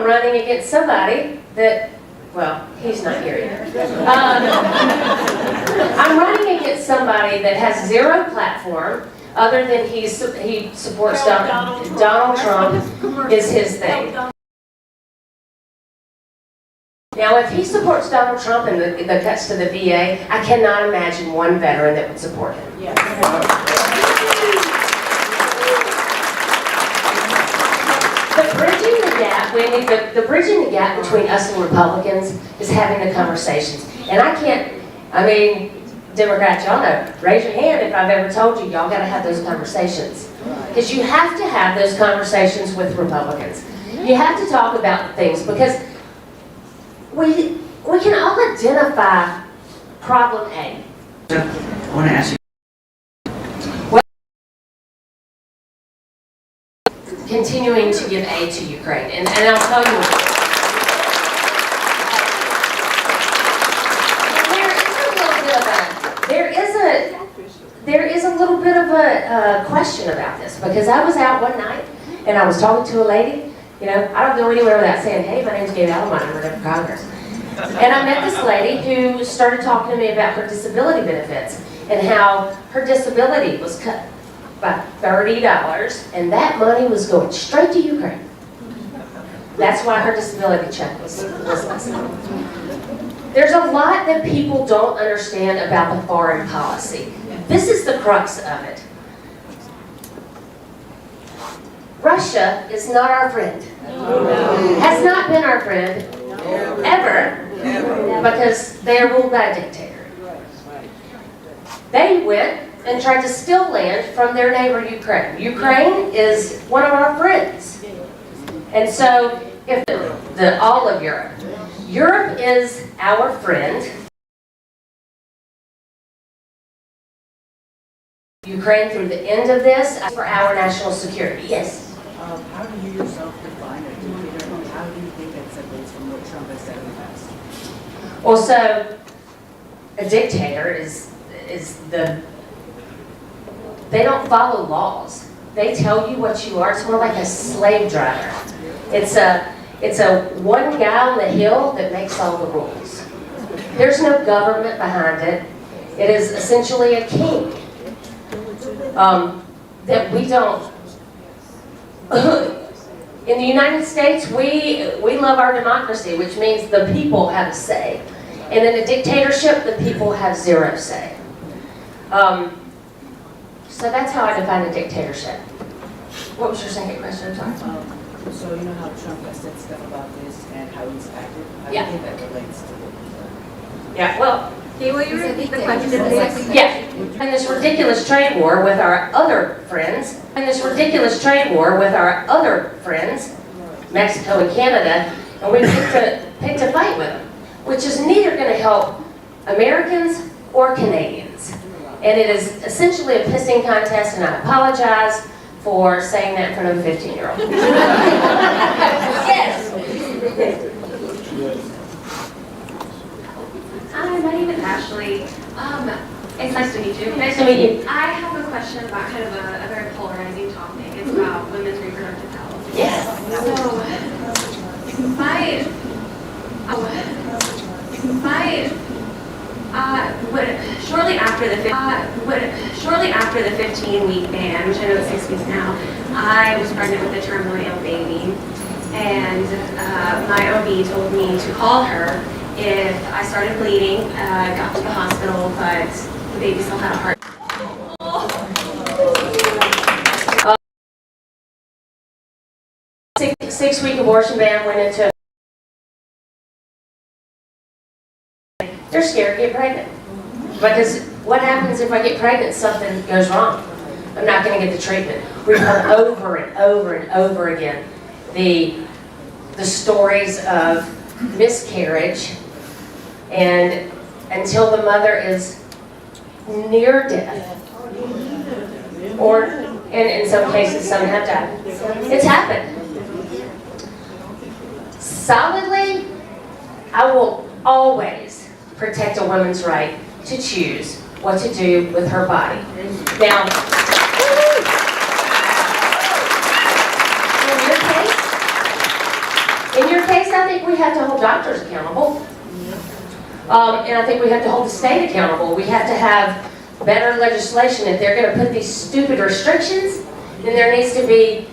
running against somebody that, well, he's not here either. I'm running against somebody that has zero platform other than he supports Donald Trump is his thing. Now, if he supports Donald Trump and the cuts to the VA, I cannot imagine one veteran that would support him. Yes. The bridging the gap, Wendy, the bridging the gap between us and Republicans is having the conversations. And I mean, Democrats, y'all know, raise your hand if I've ever told you, y'all gotta have those conversations. Because you have to have those conversations with Republicans. You have to talk about things because we can all identify problem A. I want to ask you. Continuing to give aid to Ukraine, and I'll tell you what. There is a little bit of a question about this because I was out one night and I was talking to a lady. You know, I don't go anywhere without saying, "Hey, my name's Gabe Allen, I'm running for Congress." And I met this lady who started talking to me about her disability benefits and how her disability was cut by $30, and that money was going straight to Ukraine. That's why her disability check was less. There's a lot that people don't understand about the foreign policy. This is the crux of it. Russia is not our friend. Has not been our friend ever because they are ruled by a dictator. They went and tried to steal land from their neighbor Ukraine. Ukraine is one of our friends. And so, if all of Europe. Europe is our friend. Ukraine through the end of this for our national security. Yes? How do you yourself define a dictator? How do you think that separates from what Trump has said in the past? Well, so a dictator is they don't follow laws. They tell you what you are. It's more like a slave driver. It's a one guy on the hill that makes all the rules. There's no government behind it. It is essentially a king that we don't. In the United States, we love our democracy, which means the people have a say. And in a dictatorship, the people have zero say. So that's how I define a dictatorship. What was your second question? I'm sorry. So you know how Trump has said stuff about this and how he's acted? How do you think that relates to it? Yeah, well, Will you repeat the question? yeah. And this ridiculous trade war with our other friends, Mexico and Canada, and we picked a fight with them, which is neither going to help Americans or Canadians. And it is essentially a pissing contest, and I apologize for saying that in front of a 15-year-old. Yes. Hi, my name is Ashley. It's nice to meet you. Nice to meet you. I have a question about kind of a very polarizing topic. It's about women's reproductive health. Yes. Shortly after the 15-week ban, which I know is 6 weeks now, I was pregnant with a terminally ill baby, and my OB told me to call her if I started bleeding. Got to the hospital, but the baby still had a heart. 6-week abortion ban went into. They're scared to get pregnant. Because what happens if I get pregnant, something goes wrong? I'm not going to get the treatment. We've heard over and over and over again the stories of miscarriage, and until the mother is near death, or in some cases, some have died. It's happened. Solidly, I will always protect a woman's right to choose what to do with her body. Now, in in your case, I think we have to hold doctors accountable. And I think we have to hold the state accountable. We have to have better legislation. If they're going to put these stupid restrictions, then there needs to be